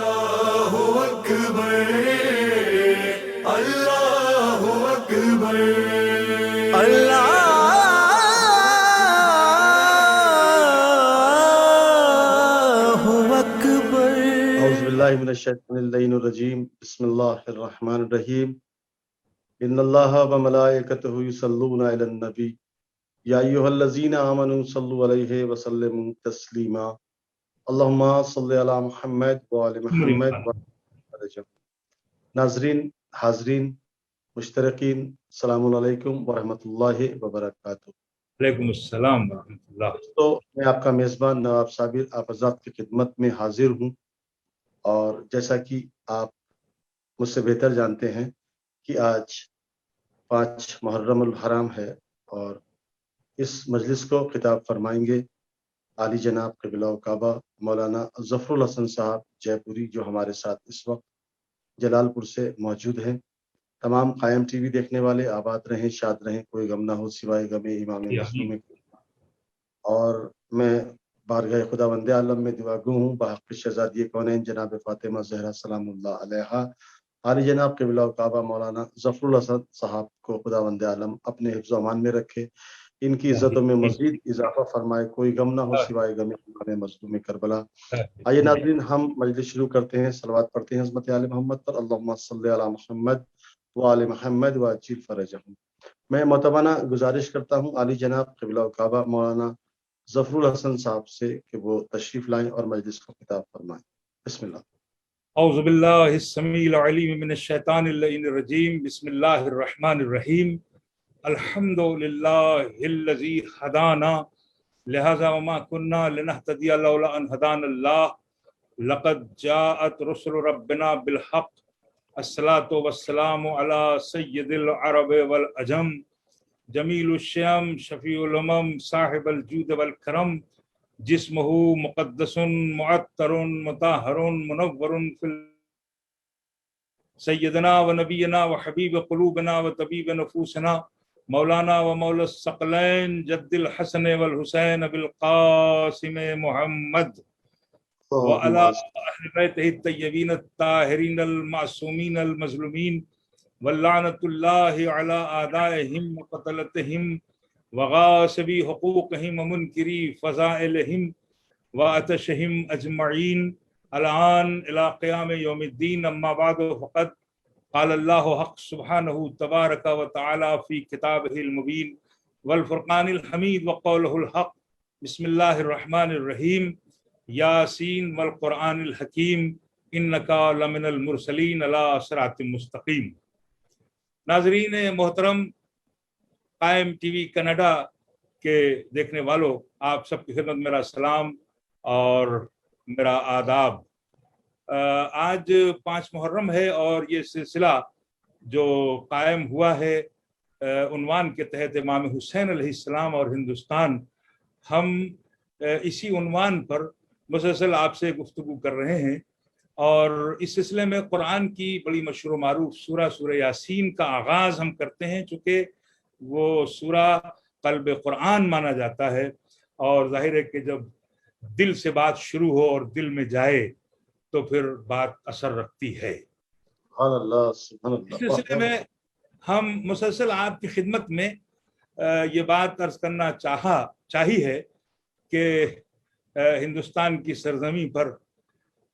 اللہ اکبر اللہ اکبر اللہ اکبر۔ اعوذ باللہ من الشیطان اللعین الرجیم، بسم اللہ الرحمن الرحیم۔ ان اللہ وملائکتہ یصلون علی النبی یا ایھا الذین آمنوا صلوا علیہ وسلموا تسلیما۔ اللہم صلی علی محمد وعلی محمد وعلی آل۔ ناظرین، حاضرین، مشترکین، السلام علیکم ورحمۃ اللہ وبرکاتہ۔ وعلیکم السلام ورحمۃ اللہ۔ تو میں آپ کا میزبان نواب صابر آپ حضرات کی خدمت میں حاضر ہوں، اور جیسا کہ آپ مجھ سے بہتر جانتے ہیں کہ آج 5 محرم الحرام ہے، اور اس مجلس کو خطاب فرمائیں گے عالی جناب قبلہ کعبہ مولانا ظفر الحسن صاحب جے پوری، جو ہمارے ساتھ اس وقت جلال پور سے موجود ہیں۔ تمام قائم ٹی وی دیکھنے والے آباد رہیں، شاد رہیں، کوئی غم نہ ہو سوائے غم امام مظلوم۔ اور میں بارگاہ خدا بند عالم میں دعا گو ہوں بحق شہزادی کونین جناب فاطمہ زہرا سلام اللہ علیہا، عالی جناب قبلہ کعبہ مولانا ظفر الحسن صاحب کو خدا بند عالم اپنے حفظ و امان میں رکھے، ان کی عزتوں میں مزید اضافہ فرمائے، کوئی غم نہ ہو سوائے غم امام مظلوم کربلا۔ آئیے ناظرین، ہم مجلس شروع کرتے ہیں، صلوات پڑھتے ہیں حضرت آل محمد پر۔ اللہم صلی علی محمد وآل محمد وعجل فرجہم۔ میں متوانہ گزارش کرتا ہوں عالی جناب قبلہ کعبہ مولانا ظفر الحسن صاحب سے کہ وہ تشریف لائیں اور مجلس کو خطاب فرمائیں۔ بسم اللہ۔ اعوذ باللہ السمیع العلیم من الشیطان اللعین الرجیم، بسم اللہ الرحمن الرحیم۔ الحمد للہ الذی ہدانا لہذا وما کنا لنہتدی لولا ان ہدانا اللہ لقد جاءت رسل ربنا بالحق الصلاۃ والسلام علی سید العرب والعجم جمیل الشیم شفیع الامم صاحب الجود والکرم جسمہ مقدس معطر مطہر منور فی سیدنا و نبینا و حبیب قلوبنا و طبیب نفوسنا مولانا و مولا الثقلین جد الحسن والحسین بالقاسم محمد وعلی اہل بیتہ الطیبین الطاہرین المعصومین المظلومین واللعنۃ اللہ علی اعدائہم وقتلتہم وغاصبی حقوقہم ومنکری فضائلہم واتشہم اجمعین الان الی قیام یوم الدین۔ اما بعد فقد قال اللہ حق سبحانہ تبارک و تعالی فی کتابہ المبین والفرقان الحمید وقولہ الحق۔ بسم اللہ الرحمن الرحیم۔ یاسین والقرآن الحکیم انک لمن المرسلین علی صراط مستقیم۔ ناظرین محترم، قائم ٹی وی کینیڈا کے دیکھنے والوں، آپ سب کی خدمت میرا سلام اور میرا آداب۔ آج 5 محرم ہے، اور یہ سلسلہ جو قائم ہوا ہے عنوان کے تحت امام حسین علیہ السلام اور ہندوستان، ہم اسی عنوان پر مسلسل آپ سے گفتگو کر رہے ہیں، اور اس سلسلے میں قرآن کی بڑی مشہور و معروف سورہ یاسین کا آغاز ہم کرتے ہیں، چونکہ وہ سورہ قلب قرآن مانا جاتا ہے، اور ظاہر ہے کہ جب دل سے بات شروع ہو اور دل میں جائے تو پھر بات اثر رکھتی ہے۔ سبحان اللہ، سبحان اللہ۔ اس سلسلے میں ہم مسلسل آپ کی خدمت میں یہ بات عرض کرنا چاہی ہے کہ ہندوستان کی سرزمین پر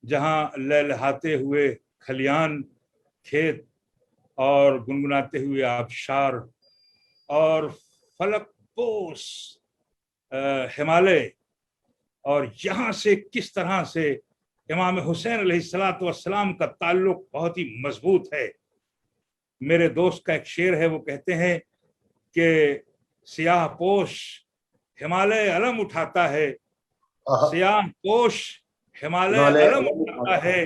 جہاں لہلہاتے ہوئے کھلیان، کھیت اور گنگناتے ہوئے آبشار اور فلک پوش ہمالیہ، اور یہاں سے کس طرح سے امام حسین علیہ السلام کا تعلق بہت ہی مضبوط ہے۔ میرے دوست کا ایک شعر ہے، وہ کہتے ہیں کہ سیاہ پوش ہمالیہ علم اٹھاتا ہے، سیاہ پوش ہمالیہ علم اٹھاتا ہے،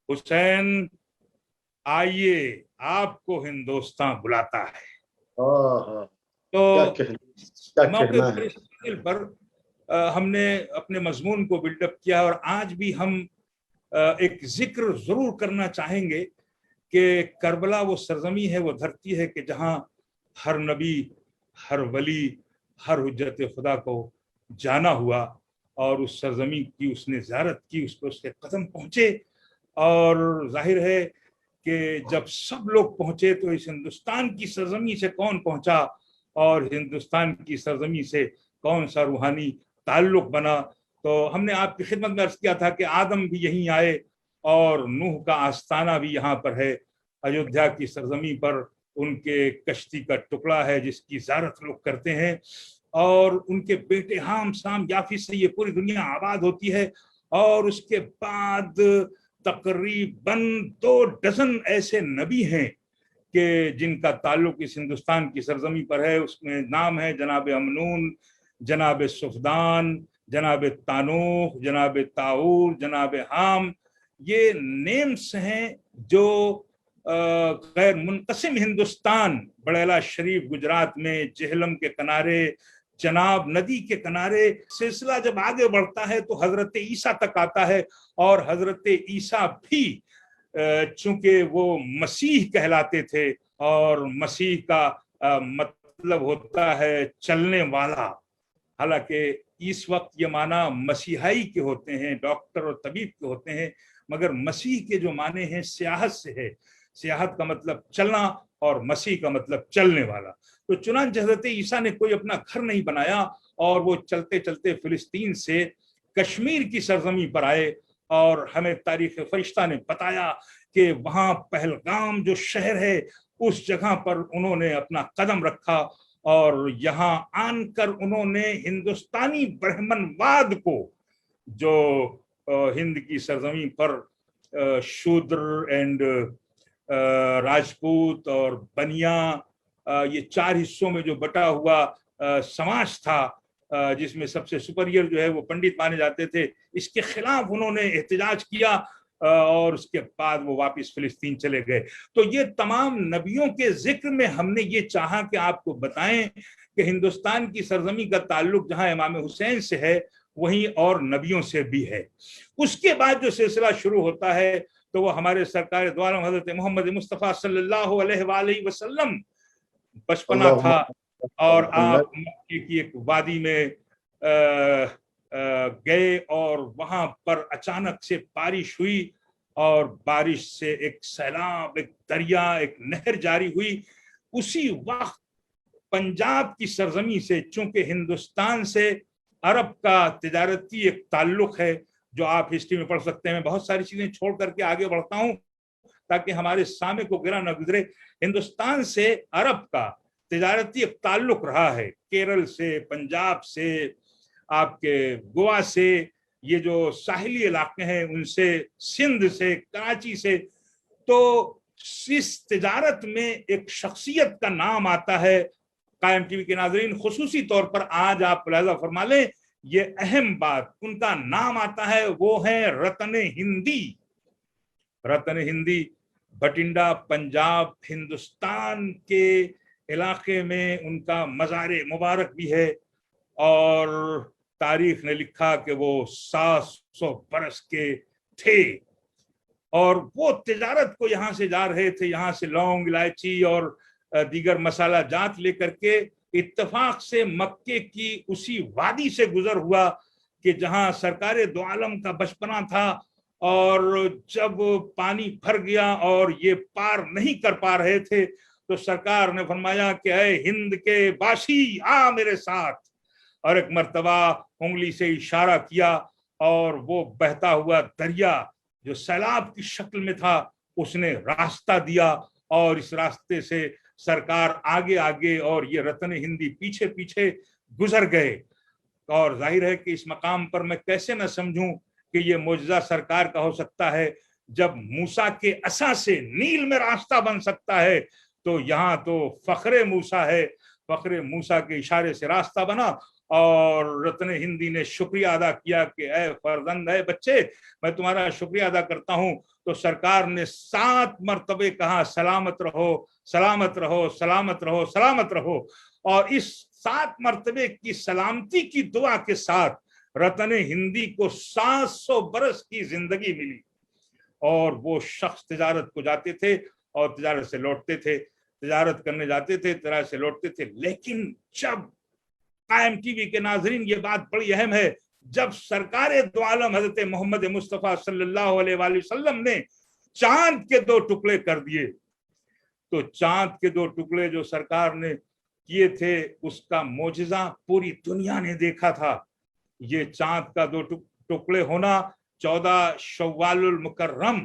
حسین آئیے آپ کو ہندوستان بلاتا ہے۔ تو موقع پر ہم نے اپنے مضمون کو بلڈ اپ کیا، اور آج بھی ہم ایک ذکر ضرور کرنا چاہیں گے کہ کربلا وہ سرزمین ہے، وہ دھرتی ہے کہ جہاں ہر نبی، ہر ولی، ہر حجت خدا کو جانا ہوا، اور اس سرزمین کی اس نے زیارت کی, اس پر اس کے قدم پہنچے. اور ظاہر ہے کہ جب سب لوگ پہنچے تو اس ہندوستان کی سرزمین سے کون پہنچا اور ہندوستان کی سرزمین سے کون سا روحانی تعلق بنا. تو ہم نے آپ کی خدمت میں عرض کیا تھا کہ آدم بھی یہیں آئے اور نوح کا آستانہ بھی یہاں پر ہے. ایودھیا کی سرزمین پر ان کے کشتی کا ٹکڑا ہے جس کی زیارت لوگ کرتے ہیں, اور ان کے بیٹے حام سام یافس سے یہ پوری دنیا آباد ہوتی ہے. اور اس کے بعد تقریباً 2 ڈزن ایسے نبی ہیں کہ جن کا تعلق اس ہندوستان کی سرزمین پر ہے. اس میں نام ہے جناب امنون, جناب صفدان, جناب تانوخ, جناب طاؤر, جناب حام. یہ نیمز ہیں جو غیر منقسم ہندوستان, بڑیلا شریف گجرات میں, جہلم کے کنارے, چناب ندی کے کنارے, سلسلہ جب آگے بڑھتا ہے تو حضرت عیسیٰ تک آتا ہے. اور حضرت عیسیٰ بھی چونکہ وہ مسیح کہلاتے تھے, اور مسیح کا مطلب ہوتا ہے چلنے والا. حالانکہ اس وقت یہ معنی مسیحائی کے ہوتے ہیں, ڈاکٹر اور طبیب کے ہوتے ہیں, مگر مسیح کے جو معنی ہیں سیاحت سے ہے. سیاحت کا مطلب چلنا اور مسیح کا مطلب چلنے والا. تو چنانچہ حضرت عیسیٰ نے کوئی اپنا گھر نہیں بنایا اور وہ چلتے چلتے فلسطین سے کشمیر کی سرزمین پر آئے. اور ہمیں تاریخ فرشتہ نے بتایا کہ وہاں پہلگام جو شہر ہے اس جگہ پر انہوں نے اپنا قدم رکھا, اور یہاں آن کر انہوں نے ہندوستانی برہمن واد کو, جو ہند کی سرزمین پر شودر اینڈ راجپوت اور بنیا, یہ 4 حصوں میں جو بٹا ہوا سماج تھا, جس میں سب سے سپیریئر جو ہے وہ پنڈت مانے جاتے تھے, اس کے خلاف انہوں نے احتجاج کیا اور اس کے بعد وہ واپس فلسطین چلے گئے. تو یہ تمام نبیوں کے ذکر میں ہم نے یہ چاہا کہ آپ کو بتائیں کہ ہندوستان کی سرزمین کا تعلق جہاں امام حسین سے ہے وہیں اور نبیوں سے بھی ہے. اس کے بعد جو سلسلہ شروع ہوتا ہے تو وہ ہمارے سرکار دو عالم حضرت محمد مصطفیٰ صلی اللہ علیہ وآلہ وسلم بچپنا تھا, اور آپ مکے کی ایک وادی میں گئے اور وہاں پر اچانک سے بارش ہوئی, اور بارش سے ایک سیلاب, ایک دریا, ایک نہر جاری ہوئی. اسی وقت پنجاب کی سرزمین سے, چونکہ ہندوستان سے عرب کا تجارتی ایک تعلق ہے جو آپ ہسٹری میں پڑھ سکتے ہیں. میں بہت ساری چیزیں چھوڑ کر کے آگے بڑھتا ہوں تاکہ ہمارے سامع کو گرا نہ گزرے. ہندوستان سے عرب کا تجارتی ایک تعلق رہا ہے, کیرل سے, پنجاب سے, آپ کے گوا سے, یہ جو ساحلی علاقے ہیں ان سے, سندھ سے, کراچی سے. تو اس تجارت میں ایک شخصیت کا نام آتا ہے. قائم ٹی وی کے ناظرین, خصوصی طور پر آج آپ ملاحظہ فرما لیں, یہ اہم بات, ان کا نام آتا ہے, وہ ہیں رتن ہندی. رتن ہندی بٹنڈا پنجاب ہندوستان کے علاقے میں ان کا مزار مبارک بھی ہے, اور تاریخ نے لکھا کہ وہ 700 برس کے تھے, اور وہ تجارت کو یہاں سے جا رہے تھے. یہاں سے لونگ, الائچی اور دیگر مسالہ جات لے کر کے اتفاق سے مکے کی اسی وادی سے گزر ہوا کہ جہاں سرکار دو عالم کا بچپنا تھا, اور جب پانی بھر گیا اور یہ پار نہیں کر پا رہے تھے تو سرکار نے فرمایا کہ اے ہند کے باسی آ میرے ساتھ, اور ایک مرتبہ انگلی سے اشارہ کیا, اور وہ بہتا ہوا دریا جو سیلاب کی شکل میں تھا اس نے راستہ دیا, اور اس راستے سے سرکار آگے آگے اور یہ رتن ہندی پیچھے پیچھے گزر گئے. اور ظاہر ہے کہ اس مقام پر میں کیسے نہ سمجھوں کہ یہ معجزہ سرکار کا ہو سکتا ہے. جب موسیٰ کے عصا سے نیل میں راستہ بن سکتا ہے تو یہاں تو فخر موسیٰ ہے, فخر موسیٰ کے اشارے سے راستہ بنا, اور رتن ہندی نے شکریہ ادا کیا کہ اے فرزند, اے بچے, میں تمہارا شکریہ ادا کرتا ہوں. تو سرکار نے 7 مرتبے کہا سلامت رہو, سلامت رہو, سلامت رہو, سلامت رہو, اور اس 7 مرتبے کی سلامتی کی دعا کے ساتھ رتن ہندی کو 700 برس کی زندگی ملی. اور وہ شخص تجارت کو جاتے تھے اور تجارت سے لوٹتے تھے, تجارت کرنے جاتے تھے, تجارت سے لوٹتے تھے. لیکن جب قائم ٹی وی کے ناظرین, یہ بات بڑی اہم ہے, जब सरकारे दो आलम हजरत मोहम्मद मुस्तफ़ा सल्लल्लाहु अलैहि वसल्लम ने चांद के 2 टुकड़े कर दिए, तो चांद के 2 टुकड़े जो सरकार ने किए थे उसका मोजिजा पूरी दुनिया ने देखा था। ये चांद का 2 टुकड़े होना 14 शव्वालुल मुकर्रम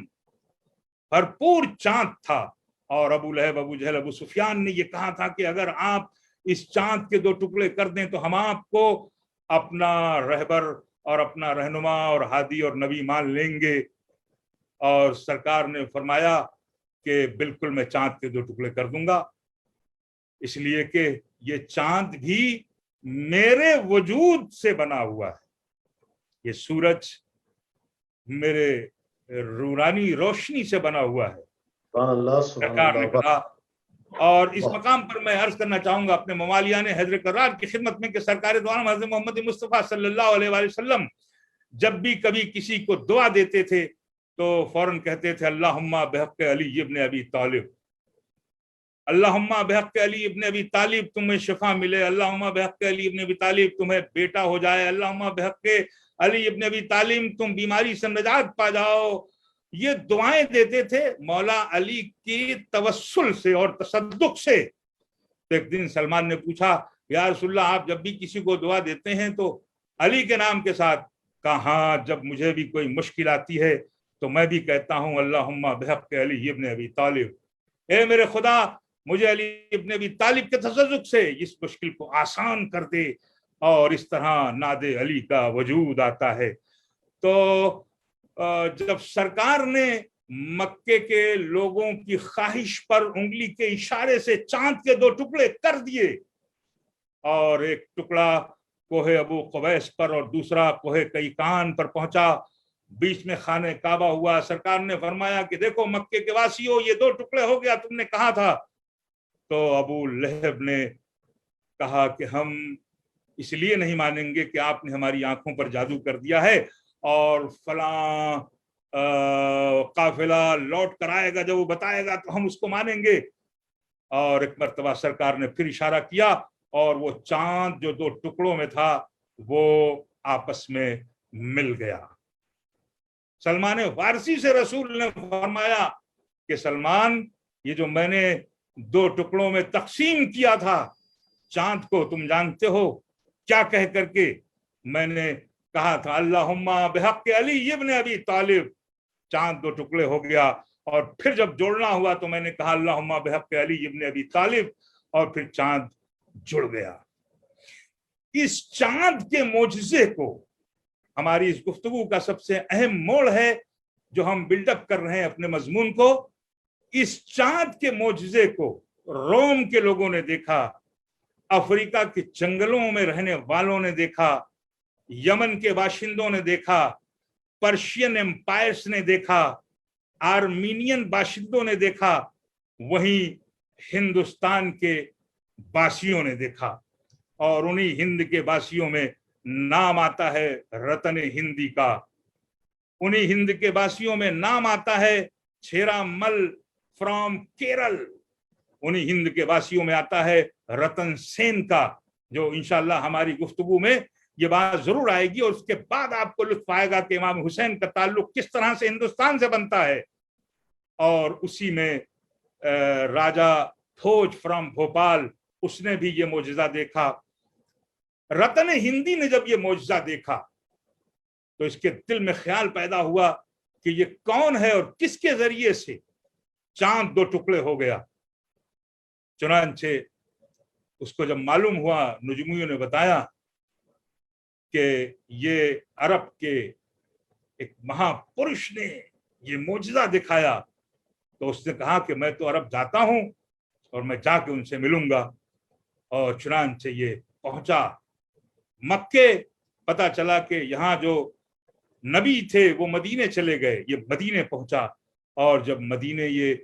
भरपूर चांद था। और अबू लहब, अबू जहल, अबू सुफियान ने ये कहा था कि अगर आप इस चांद के 2 टुकड़े कर दें तो हम आपको अपना रहबर और अपना रहनुमा और हादी और नबी मान लेंगे। और सरकार ने फरमाया कि बिल्कुल मैं चांद के 2 टुकड़े कर दूंगा, इसलिए कि ये चांद भी मेरे वजूद से बना हुआ है, ये सूरज मेरे रूरानी रोशनी से बना हुआ है। सरकार ने कहा। और इस मकाम पर मैं अर्ज करना चाहूंगा अपने मवालिया ने हजरत करार की खिदमत में कि सरकार दो आलम हज़रत मोहम्मद मुस्तफ़ा सल्लल्लाहु अलैहि वसल्लम जब भी कभी किसी को दुआ देते थे तो फौरन कहते थे अल्लाहुम्मा बिहक़्क़ि अली इब्न अबी तालिब, अल्लाहुम्मा बिहक़्क़ि अली इब्न अबी तालिब तुम्हें शिफा मिले, अल्लाहुम्मा बिहक़्क़ि अली इब्न अबी तालिब तुम्हें बेटा हो जाए, अल्लाहुम्मा बिहक़्क़ि अली इब्न अबी तालिब तुम बीमारी से निजात पा जाओ। ये दुआएं देते थे मौला अली की तवस्सुल से और तसद्दुक से। तो एक दिन सलमान ने पूछा, या रसूलल्लाह आप जब भी किसी को दुआ देते हैं तो अली के नाम के साथ? कहा हाँ, जब मुझे भी कोई मुश्किल आती है तो मैं भी कहता हूँ अल्लाहुम्मा बिहक़्क़ि अली इब्न अबी तालिब, ए मेरे खुदा मुझे अली इब्न अबी तालिब के तसद्दुक से इस मुश्किल को आसान कर दे। और इस तरह नादे अली का वजूद आता है। तो जब सरकार ने मक्के के लोगों की ख्वाहिश पर उंगली के इशारे से चांद के 2 टुकड़े कर दिए, और एक टुकड़ा कोहे अबू कुवैस पर और दूसरा कोहे कैकान पर पहुंचा, बीच में खाने काबा हुआ। सरकार ने फरमाया कि देखो मक्के के वासियों, ये 2 टुकड़े हो गया, तुमने कहा था। तो अबू लहब ने कहा कि हम इसलिए नहीं मानेंगे कि आपने हमारी आंखों पर जादू कर दिया है और फलां काफिला लौट कर आएगा, जब वो बताएगा तो हम उसको मानेंगे। और एक मर्तबा सरकार ने फिर इशारा किया और वो चांद जो 2 टुकड़ों में था वो आपस में मिल गया। सलमान फारसी से रसूल ने फरमाया कि सलमान, ये जो मैंने 2 टुकड़ों में तकसीम किया था चांद को, तुम जानते हो क्या कह करके? मैंने कहा था अल्लाहुम्मा बिहक़्क़ि अली इब्न अबी तालिब, चांद 2 टुकड़े हो गया। और फिर जब जोड़ना हुआ तो मैंने कहा अल्लाहुम्मा बिहक़्क़ि अली इब्न अबी तालिब, और फिर चांद जुड़ गया। इस चांद के मोजज़े को, हमारी इस गुफ्तगू का सबसे अहम मोड़ है जो हम बिल्डअप कर रहे हैं अपने मजमून को, इस चांद के मोजज़े को रोम के लोगों ने देखा, अफ्रीका के जंगलों में रहने वालों ने देखा, यमन के बाशिंदों ने देखा, पर्शियन एम्पायर्स ने देखा, आर्मीनियन बाशिंदों ने देखा, वहीं हिंदुस्तान के बासियों ने देखा। और उन्हीं हिंद के बासियों में नाम आता है रतन हिंदी का, उन्हीं हिंद के बासियों में नाम आता है छेरामल फ्रॉम केरल, उन्हीं हिंद के बासियों में आता है रतन सेन का, जो इंशाअल्लाह हमारी गुफ्तगू में ये बात जरूर आएगी। और उसके बाद आपको लुत्फ आएगा कि इमाम हुसैन का ताल्लुक किस तरह से हिंदुस्तान से बनता है। और उसी में राजा भोज फ्रॉम भोपाल, उसने भी ये मोजज़ा देखा। रतन हिंदी ने जब ये मोजज़ा देखा तो इसके दिल में ख्याल पैदा हुआ कि ये कौन है और किसके जरिए से चांद 2 टुकड़े हो गया। चुनांचे उसको जब मालूम हुआ, नुजूमियों ने बताया कि ये अरब के एक महापुरुष ने ये मोजज़ा दिखाया, तो उसने कहा कि मैं तो अरब जाता हूं और मैं जाके उनसे मिलूंगा। और चुनांचे ये पहुंचा मक्के, पता चला कि यहाँ जो नबी थे वो मदीने चले गए, ये मदीने पहुंचा। और जब मदीने ये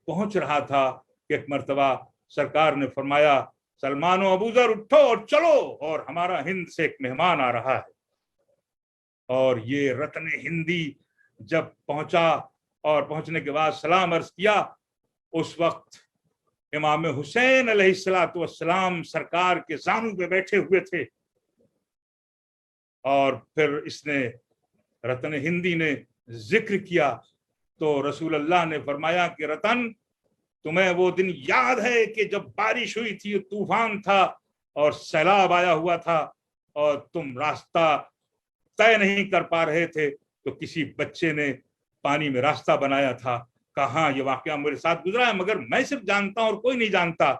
पहुंच रहा था कि एक मर्तबा सरकार ने फरमाया सलमान और अबू ज़र उठो और चलो, और हमारा हिंद से एक मेहमान आ रहा है। और ये रत्न हिंदी जब पहुंचा और पहुंचने के बाद सलाम अर्ज किया, उस वक्त इमाम हुसैन अलैहिस्सलातु वस्सलाम सरकार के ज़ानू पे बैठे हुए थे। اور پھر اس نے رتن ہندی نے ذکر کیا تو رسول اللہ نے فرمایا کہ رتن تمہیں وہ دن یاد ہے کہ جب بارش ہوئی تھی، طوفان تھا اور سیلاب آیا ہوا تھا اور تم راستہ طے نہیں کر پا رہے تھے تو کسی بچے نے پانی میں راستہ بنایا تھا؟ کہاں یہ واقعہ میرے ساتھ گزرا ہے مگر میں صرف جانتا ہوں اور کوئی نہیں جانتا۔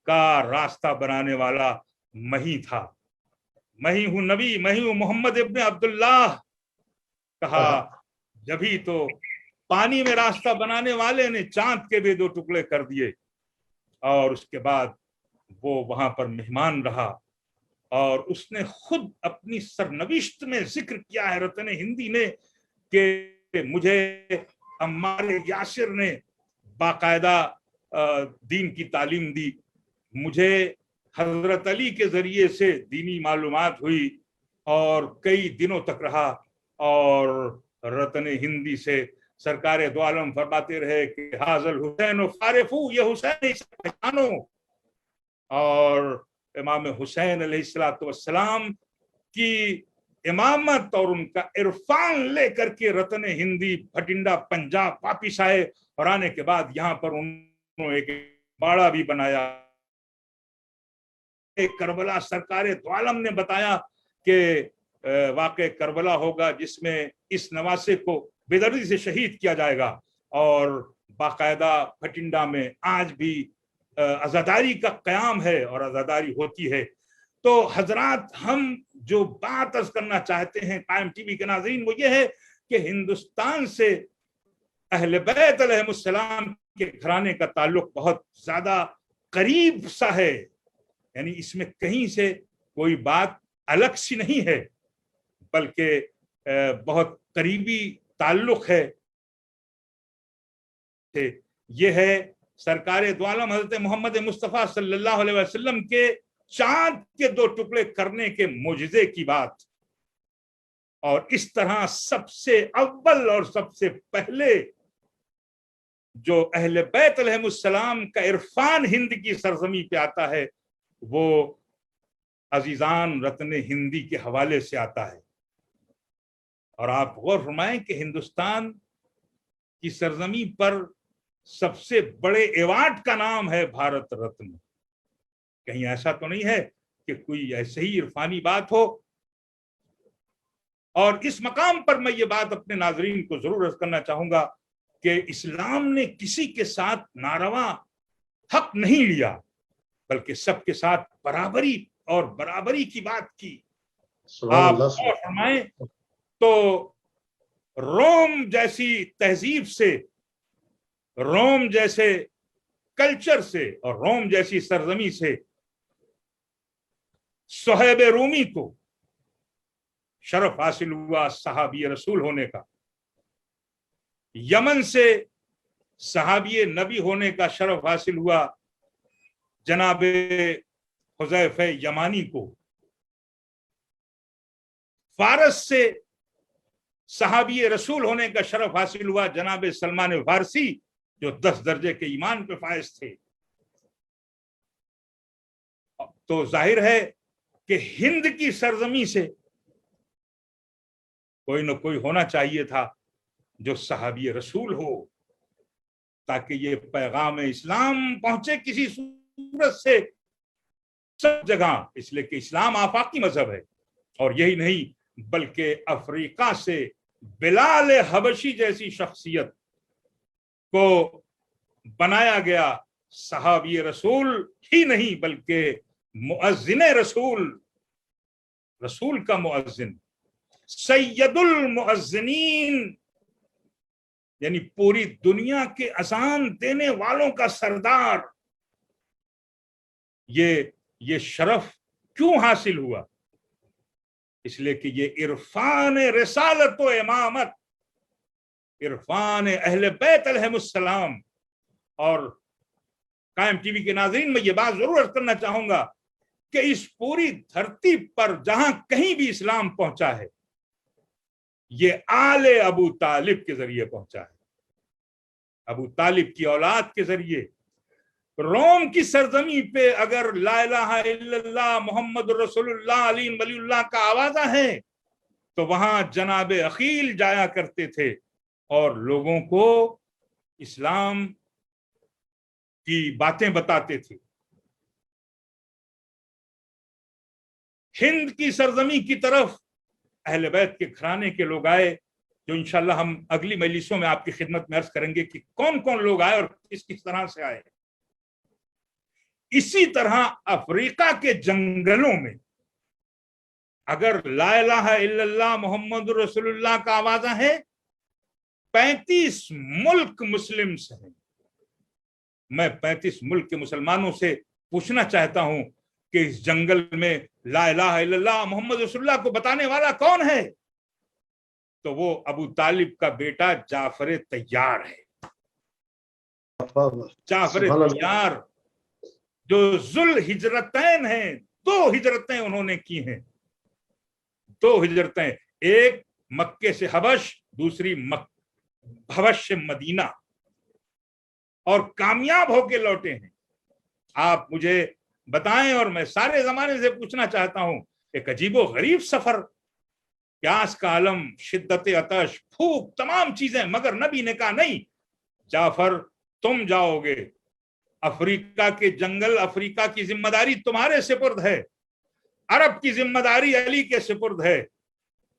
کا راستہ بنانے والا میں ہی تھا، میں ہی ہوں نبی، میں ہی ہوں محمد ابن عبداللہ۔ کہا جبھی تو پانی میں راستہ بنانے والے نے چاند کے بھی 2 ٹکڑے کر دیے، اور اس کے بعد وہ وہاں پر مہمان رہا، اور اس نے خود اپنی سرنوشت میں ذکر کیا ہے رتن ہندی نے کہ مجھے عمار یاسر نے باقاعدہ دین کی تعلیم دی، مجھے حضرت علی کے ذریعے سے دینی معلومات ہوئی اور کئی دنوں تک رہا، اور رتن ہندی سے سرکار دو عالم فرماتے رہے کہ حاضل حسین فارفو، یہ حسین پہچانو، اور امام حسین علیہ السلام کی امامت اور ان کا عرفان لے کر کے رتن ہندی بھٹنڈا پنجاب واپس آئے، اور آنے کے بعد یہاں پر انہوں نے ایک باڑہ بھی بنایا۔ کربلا سرکار دو عالم نے بتایا کہ واقع کربلا ہوگا جس میں اس نواسے کو بے دردی سے شہید کیا جائے گا، اور باقاعدہ بھٹنڈا میں آج بھی عزاداری کا قیام ہے اور عزاداری ہوتی ہے۔ تو حضرات، ہم جو بات عرض کرنا چاہتے ہیں قائم ٹی وی کے ناظرین وہ یہ ہے کہ ہندوستان سے اہل بیت علیہ السلام کے گھرانے کا تعلق بہت زیادہ قریب سا ہے، یعنی اس میں کہیں سے کوئی بات الگ سی نہیں ہے بلکہ بہت قریبی تعلق ہے۔ یہ ہے سرکار دو عالم حضرت محمد مصطفیٰ صلی اللہ علیہ وسلم کے چاند کے 2 ٹکڑے کرنے کے معجزے کی بات، اور اس طرح سب سے اول اور سب سے پہلے جو اہل بیت علیہ السلام کا عرفان ہند کی سرزمین پہ آتا ہے وہ عزیزان رتن ہندی کے حوالے سے آتا ہے۔ اور آپ غور فرمائیں کہ ہندوستان کی سرزمین پر سب سے بڑے ایوارڈ کا نام ہے بھارت رتن۔ کہیں ایسا تو نہیں ہے کہ کوئی ایسے ہی عرفانی بات ہو؟ اور اس مقام پر میں یہ بات اپنے ناظرین کو ضرور عرض کرنا چاہوں گا کہ اسلام نے کسی کے ساتھ ناروا حق نہیں لیا بلکہ سب کے ساتھ برابری کی بات کی۔ آپ غور فرمائیں تو روم جیسی تہذیب سے، روم جیسے کلچر سے اور روم جیسی سرزمین سے صہیب رومی کو شرف حاصل ہوا صحابی رسول ہونے کا، یمن سے صحابی نبی ہونے کا شرف حاصل ہوا جناب حذیفہ یمانی کو، فارس سے صحابی رسول ہونے کا شرف حاصل ہوا جناب سلمان فارسی جو 10 درجے کے ایمان پہ فائز تھے۔ تو ظاہر ہے کہ ہند کی سرزمین سے کوئی نہ کوئی ہونا چاہیے تھا جو صحابی رسول ہو تاکہ یہ پیغام اسلام پہنچے کسی صورت سے سب جگہ، اس لیے کہ اسلام آفاقی مذہب ہے۔ اور یہی نہیں بلکہ افریقہ سے بلال حبشی جیسی شخصیت کو بنایا گیا صحابی رسول ہی نہیں بلکہ مؤذن رسول، رسول کا مؤذن، سید المؤذنین، یعنی پوری دنیا کے اذان دینے والوں کا سردار۔ یہ شرف کیوں حاصل ہوا؟ اس لیے کہ یہ عرفان رسالت و امامت، عرفان اہل بیت علیہ السلام۔ اور قائم ٹی وی کے ناظرین میں یہ بات ضرور عرض کرنا چاہوں گا کہ اس پوری دھرتی پر جہاں کہیں بھی اسلام پہنچا ہے یہ آل ابو طالب کے ذریعے پہنچا ہے، ابو طالب کی اولاد کے ذریعے۔ روم کی سرزمین پہ اگر لا الہ الا اللہ محمد رسول اللہ علی ولی اللہ کا آوازہ ہے تو वहां जनाब अकील जाया करते थे और लोगों को इस्लाम की बातें बताते थे। हिंद की सरजमी की तरफ अहले बैत के घराने के लोग आए, जो इंशाल्लाह हम अगली मजलिसों में आपकी खिदमत में अर्ज करेंगे कि कौन कौन लोग आए और किस किस तरह से आए। इसी तरह अफ्रीका के जंगलों में अगर ला इलाहा इल्लल्लाह मोहम्मद रसूलुल्लाह का आवाजा है, 35 मुल्क मुस्लिम्स हैं। मैं 35 मुल्क के मुसलमानों से पूछना चाहता हूं कि इस जंगल में ला इलाहा इल्लल्लाह मोहम्मद रसूलुल्लाह को बताने वाला कौन है? तो वो अबू तालिब का बेटा जाफर तैयार है। जाफर तैयार जो जुल हिजरतैन है, 2 हिजरतें उन्होंने की हैं, 2 हिजरतें, एक मक्के से हबश, दूसरी हबश से मदीना, और कामयाब होके लौटे हैं। आप मुझे बताएं और मैं सारे जमाने से पूछना चाहता हूं, एक अजीबो गरीब सफर, प्यास का आलम, शिद्दत अतश, भूख, तमाम चीजें, मगर नबी ने कहा नहीं, जाफर तुम जाओगे अफ्रीका के जंगल, अफ्रीका की जिम्मेदारी तुम्हारे सुपुर्द है, अरब की जिम्मेदारी अली के सुपुर्द है,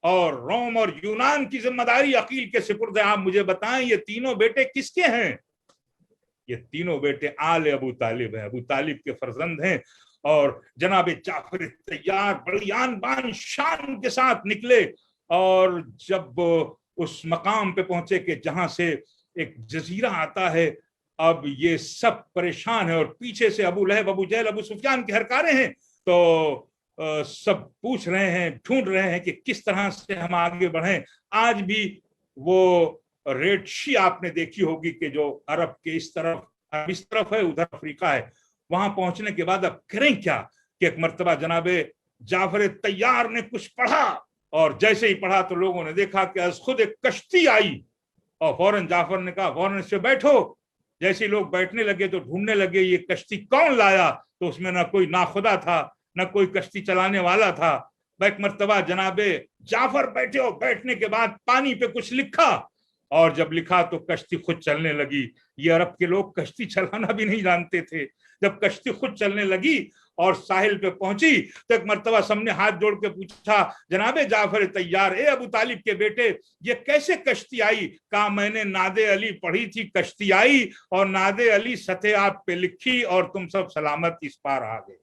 और रोम और यूनान की जिम्मेदारी अकील के सुपुर्द है। आप मुझे बताएं ये तीनों बेटे किसके हैं? ये तीनों बेटे आले अबू तालिब हैं, अबू तालिब के फर्जंद हैं। और जनाब जाफर तैयार बड़ी आन बान शान के साथ निकले, और जब उस मकाम पे पहुंचे कि जहां से एक जजीरा आता है, अब ये सब परेशान है और पीछे से अबू लहब, अबू जहल, अबू सुफियान के हरकारे हैं, तो सब पूछ रहे हैं, ढूंढ रहे हैं कि किस तरह से हम आगे बढ़ें। आज भी वो रेड शी आपने देखी होगी कि जो अरब के इस तरफ है, उधर अफ्रीका है। वहां पहुंचने के बाद अब करें क्या कि एक मर्तबा जनाबे जाफर तैयार ने कुछ पढ़ा, और जैसे ही पढ़ा तो लोगों ने देखा कि आज खुद एक कश्ती आई, और फौरन जाफर ने कहा फौरन इससे बैठो। जैसे ही लोग बैठने लगे तो ढूंढने लगे ये कश्ती कौन लाया, तो उसमें ना कोई नाखुदा था, ना कोई कश्ती चलाने वाला था। एक मर्तबा जनाबे जाफर बैठे, और बैठने के बाद पानी पे कुछ लिखा, और जब लिखा तो कश्ती खुद चलने लगी। ये अरब के लोग कश्ती चलाना भी नहीं जानते थे। जब कश्ती खुद चलने लगी और साहिल पे पहुंची तो एक मर्तबा सबने हाथ जोड़ के पूछा, जनाबे जाफर तैयार, ए अबू तालिब के बेटे, ये कैसे कश्ती आई? कहा मैंने नादे अली पढ़ी थी, कश्ती आई और नादे अली सतह आप पे लिखी और तुम सब सलामत इस पार आ गए।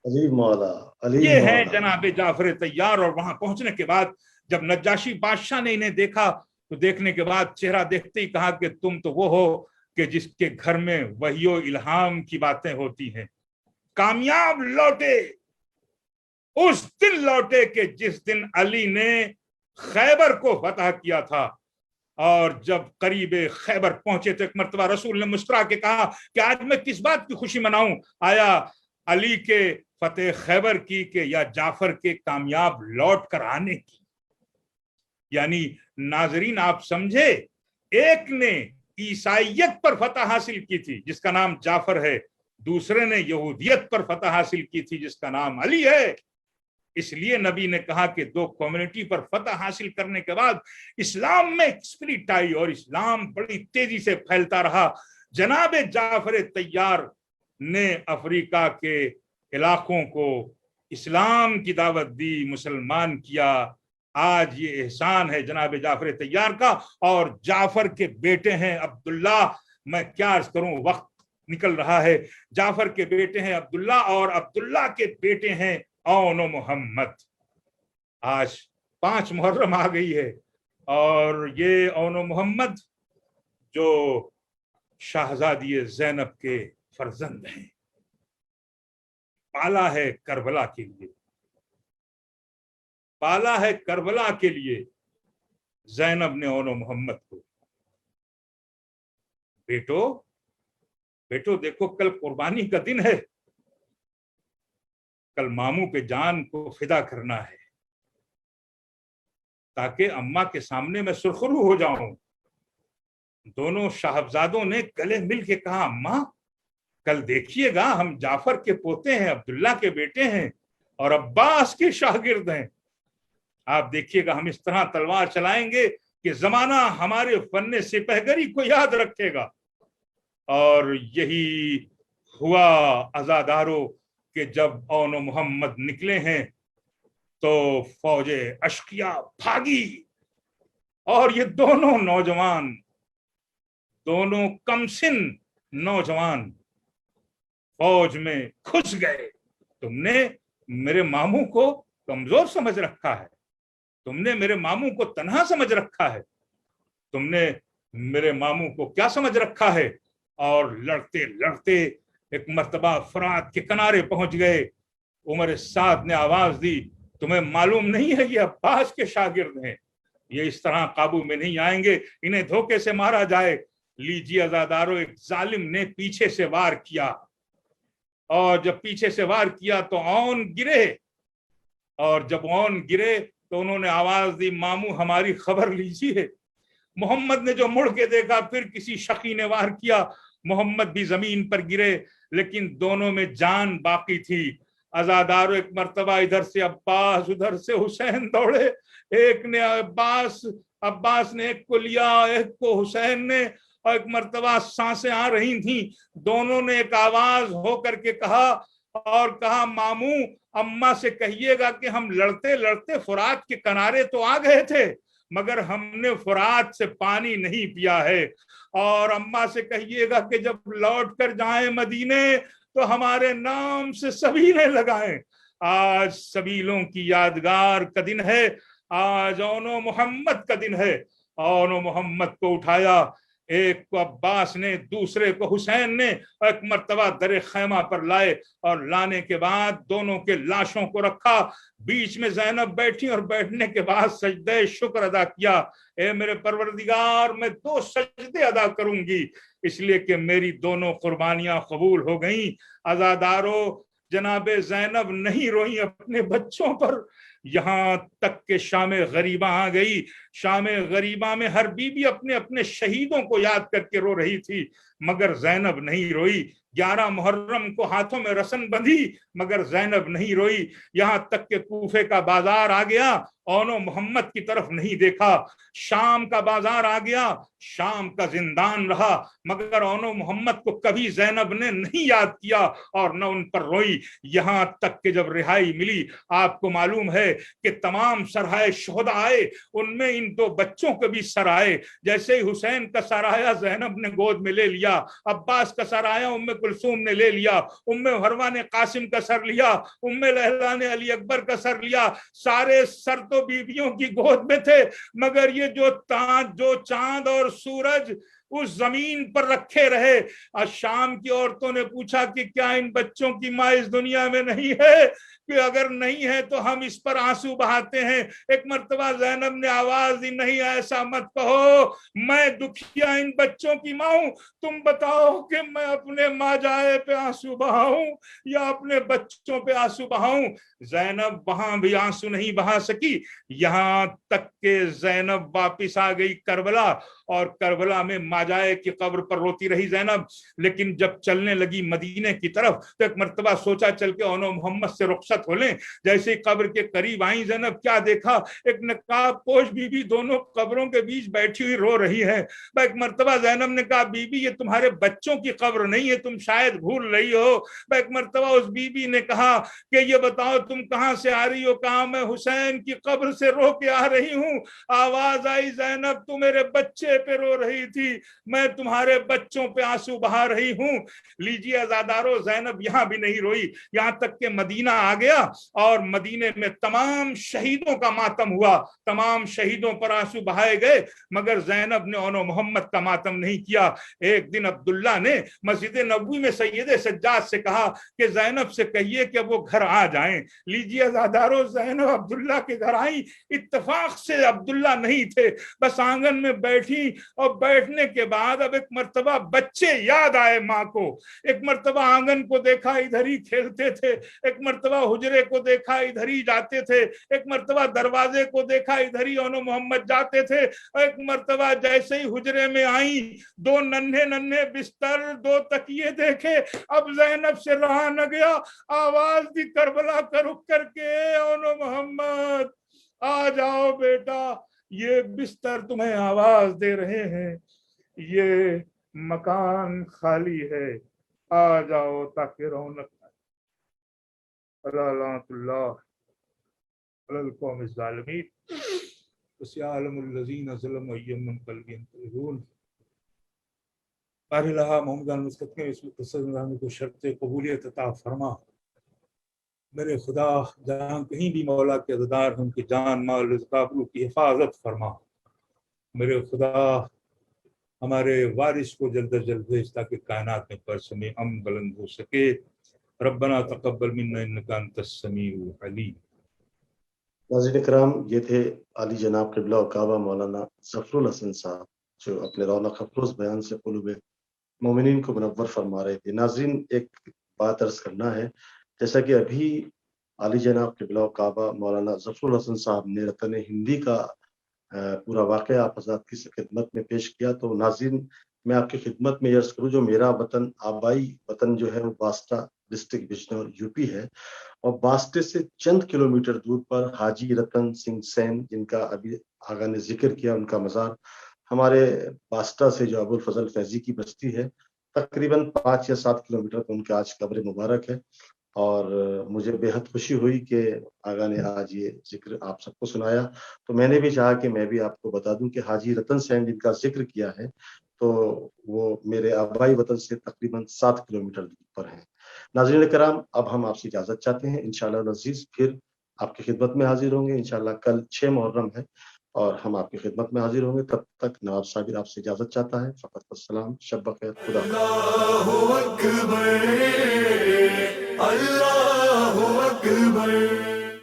अली मौला, अली ये मौला। है जनाबे जाफर तैयार। और वहां पहुंचने के बाद जब नज्जाशी बादशाह ने इन्हें देखा तो देखने के बाद चेहरा देखते ही कहा कि तुम तो वो हो कि जिसके घर में वहियो इल्हाम की बातें होती हैं। कामयाब लौटे, उस दिन लौटे कि जिस दिन अली ने खैबर को फतह किया था। और जब करीब खैबर पहुंचे तो एक मर्तबा रसूल ने मुस्कुरा के कहा कि आज मैं किस बात की खुशी मनाऊं, आया अली के फतेह खैबर की कि या जाफर के कामयाब लौट कर आने की। यानी नाजरीन आप समझे, एक ने ईसाइयत पर फतह हासिल की थी जिसका नाम जाफर है, दूसरे ने यहूदियत पर फतह हासिल की थी जिसका नाम अली है। इसलिए नबी ने कहा कि 2 कम्युनिटी पर फतह हासिल करने के बाद इस्लाम में स्पिरिट आई और इस्लाम बड़ी तेजी से फैलता रहा। जनाबे जाफर तैयार ने अफ्रीका के इलाकों को इस्लाम की दावत दी, मुसलमान किया। आज ये एहसान है जनाब जाफर तैयार का। और जाफर के बेटे हैं अब्दुल्ला, मैं क्या अर्ज करूं, वक्त निकल रहा है। जाफर के बेटे हैं अब्दुल्ला और अब्दुल्ला के बेटे हैं औनो मोहम्मद। आज 5 मुहर्रम आ गई है और ये औनो मोहम्मद जो शाहजादी ज़ैनब के फर्जंद हैं, पाला है करबला के लिए, पाला है करबला के लिए ज़ैनब ने औनो मोहम्मद को। बेटो बेटो देखो कल कुर्बानी का दिन है, कल मामू पे जान को फिदा करना है ताकि अम्मा के सामने मैं सुरखरू हो जाऊं। दोनों साहबजादों ने गले मिल के कहा, अम्मा कल देखिएगा हम जाफर के पोते हैं, अब्दुल्ला के बेटे हैं और अब्बास के शागिर्द हैं। आप देखिएगा हम इस तरह तलवार चलाएंगे कि जमाना हमारे फन्ने सिपहगरी को याद रखेगा। और यही हुआ अज़ादारों कि जब औन मोहम्मद निकले हैं तो फौजे अश्किया भागी, और ये दोनों नौजवान, दोनों कमसिन नौजवान फौज में घुस गए। तुमने मेरे मामू को कमजोर समझ रखा है, तुमने मेरे मामू को तन्हा समझ रखा है, तुमने मेरे मामू को क्या समझ रखा है। और लड़ते लड़ते एक मर्तबा फरात के किनारे पहुंच गए। उमर साद ने आवाज दी, तुम्हें मालूम नहीं है ये अब्बास के शागिर्द हैं, ये इस तरह काबू में नहीं आएंगे, इन्हें धोखे से मारा जाए। लीजिए अज़ादारों, एक जालिम ने पीछे से वार किया, और जब पीछे से वार किया तो औन गिरे, और जब औन गिरे तो उन्होंने आवाज दी, मामू हमारी खबर लीजिए। मोहम्मद ने जो मुड़ के देखा, फिर किसी शकी ने वार किया, मोहम्मद भी जमीन पर गिरे, लेकिन दोनों में जान बाकी थी। अज़ादारों, एक मर्तबा इधर से अब्बास, उधर से हुसैन दौड़े। एक ने अब्बास ने एक को लिया, एक को हुसैन ने, और एक मर्तबा सांसें आ रही थी। दोनों ने एक आवाज हो करके कहा, मामू अम्मा से कहिएगा कि हम लड़ते लड़ते फुरात के किनारे तो आ गए थे, मगर हमने फुरात से पानी नहीं पिया है। और अम्मा से कहिएगा कि जब लौट कर जाएं मदीने तो हमारे नाम से सबीलें लगाएं। आज सबीलों की यादगार का दिन है, आज औनो मोहम्मद का दिन है। औनो मोहम्मद को उठाया, एक को अब्बास ने, दूसरे को हुसैन ने, एक मर्तबा दरे खैमा पर लाए, और लाने के बाद दोनों के लाशों को रखा। बीच में ज़ैनब बैठी, और बैठने के बाद सजदे शुक्र अदा किया। ए मेरे परवरदिगार, मैं 2 सजदे अदा करूंगी, इसलिए कि मेरी दोनों कुर्बानियां कबूल हो गईं। अज़ादारों, जनाबे ज़ैनब नहीं रोई अपने बच्चों पर, यहाँ तक के शाम गरीबा आ गई। शाम गरीबा में हर बीबी अपने अपने शहीदों को याद करके रो रही थी, मगर ज़ैनब नहीं रोई। 11 मुहर्रम को हाथों में रस्म बंधी, मगर ज़ैनब नहीं रोई। यहाँ तक के कूफे का बाजार आ गया, औनो मोहम्मद की तरफ नहीं देखा। शाम का बाजार आ गया, शाम का जिंदान रहा, मगर औनो मोहम्मद को कभी ज़ैनब ने नहीं याद किया और न उन पर रोई। यहाँ तक के जब रिहाई मिली, आपको मालूम है कि तमाम सरहाए शोहदा आए, उनमें इन 2 बच्चों के भी सर आए। जैसे ही हुसैन का सर आया, ज़ैनब ने गोद में ले लिया। अब्बास का सर आया, उम्मे कुलसूम ने ले लिया। उम्मे हरवा ने कासिम का सर लिया। उम्मे लहला ने अली अकबर का सर लिया। सारे सर तो बीवियों की गोद में थे, मगर ये जो चांद और सूरज उस जमीन पर रखे रहे। आज शाम की औरतों ने पूछा कि क्या इन बच्चों की माँ इस दुनिया में नहीं है? कि अगर नहीं है तो हम इस पर आंसू बहाते हैं। एक मर्तबा ज़ैनब ने आवाज दी, नहीं ऐसा मत कहो, मैं दुखिया इन बच्चों की माँ हूं। तुम बताओ कि मैं अपने माजाए पे आंसू बहाऊं या अपने बच्चों पे आंसू बहाऊं। ज़ैनब वहां भी आंसू नहीं बहा सकी। यहाँ तक के ज़ैनब वापिस आ गई करबला, और करबला में माजाए की कब्र पर रोती रही ज़ैनब। लेकिन जब चलने लगी मदीने की तरफ, तो एक मर्तबा सोचा चल के औनो मोहम्मद से रुखसत हो लें। जैसे ही कब्र के करीब आई ज़ैनब, क्या देखा, एक नकाब पोश बीबी दोनों कब्रों के बीच बैठी हुई रो रही है। एक मर्तबा ज़ैनब ने कहा, बीबी ये तुम्हारे बच्चों की कब्र नहीं है, तुम शायद भूल रही हो। एक मर्तबा उस बीबी ने कहा कि ये बताओ तुम कहां से आ रही हो? कहा मैं हुसैन की कब्र से रो के आ रही हूँ। आवाज आई, ज़ैनब तू मेरे बच्चे पे रो रही थी, मैं तुम्हारे बच्चों पे आंसू बहा रही हूँ। लीजिए अज़ादारों, ज़ैनब यहाँ भी नहीं रोई। यहाँ तक के मदीना आ गया, और मदीने में तमाम शहीदों का मातम हुआ, तमाम शहीदों पर आंसू बहाए गए, मगर ज़ैनब ने औनो मोहम्मद का मातम नहीं किया। एक दिन अब्दुल्ला ने मस्जिद नबवी में सैयद सज्जाद से कहा कि ज़ैनब से कहिए कि वो घर आ जाएं। लीजिए अज़ादारों, ज़ैनब अब्दुल्ला के घर आई। इत्तेफाक से अब्दुल्ला नहीं थे, बस आंगन में बैठी, और बैठने के बाद अब एक मर्तबा बच्चे याद आए माँ को। एक मर्तबा आंगन को देखा, इधर ही खेलते थे। एक मर्तबा हुजरे को देखा, इधर ही जाते थे। एक मर्तबा दरवाजे को देखा, इधर ही औनो मोहम्मद जाते थे। एक मर्तबा जैसे ही हुजरे में आई, 2 नन्हे नन्हे बिस्तर, 2 तकिए देखे, अब ज़ैनब से रहा न गया। आवाज दी करबला का रुख करके, औनो मोहम्मद آ جاؤ بیٹا، یہ بستر تمہیں آواز دے رہے ہیں، یہ مکان خالی ہے، آ جاؤ تاکہ رونق لعنت اللہ علی القوم الظالمین وسيعلم الذين ظلموا أي منقلب ينقلبون۔ بار الہ محمد المسکت کے اس مقصد کو شرط قبولیت عطا فرما۔ میرے خدا جہاں کہیں بھی مولا کے عزادار ہیں، ان کی جان مال رزق آبرو کی حفاظت فرما۔ میرے خدا ہمارے وارث کو جلد از جلد بھیج تاکہ کائنات میں برسم امن بلند ہو سکے۔ ربنا تقبل منا انک انت السمیع العلیم۔ ناظرین کرام، یہ تھے عالی جناب قبلہ و کعبہ مولانا ظفر الحسن صاحب، جو اپنے رونق افروز بیان سے قلوب مومنین کو منور فرما رہے تھے۔ ناظرین، ایک بات عرض کرنا ہے، جیسا کہ ابھی عالی جناب قبلہ و کعبہ مولانا ظفر الحسن صاحب نے رتن ہندی کا پورا واقعہ آپ حضرات کی خدمت میں پیش کیا، تو ناظرین میں آپ کی خدمت میں عرض کروں، جو میرا وطن آبائی وطن جو ہے وہ باسٹا ڈسٹرکٹ بجنور یوپی ہے، اور باسٹے سے چند کلومیٹر دور پر حاجی رتن سنگھ سین، جن کا ابھی آغا نے ذکر کیا، ان کا مزار ہمارے باسٹا سے جو ابو الفضل فیضی کی بستی ہے تقریباً 5 یا 7 کلومیٹر پر ان کا آج قبر مبارک ہے۔ اور مجھے بے حد خوشی ہوئی کہ آغا نے آج یہ ذکر آپ سب کو سنایا، تو میں نے بھی چاہا کہ میں بھی آپ کو بتا دوں کہ حاجی رتن سین جن کا ذکر کیا ہے تو وہ میرے آبائی وطن سے تقریباً 7 کلومیٹر دور پر ہیں۔ ناظرین کرام، اب ہم آپ سے اجازت چاہتے ہیں، انشاءاللہ العزیز پھر آپ کی خدمت میں حاضر ہوں گے۔ انشاءاللہ کل 6 محرم ہے اور ہم آپ کی خدمت میں حاضر ہوں گے۔ تب تک نواب صابر آپ سے اجازت چاہتا ہے۔ فقط السلام، شب بخیر، خدا اللہ اکبر، اللہ اکبر۔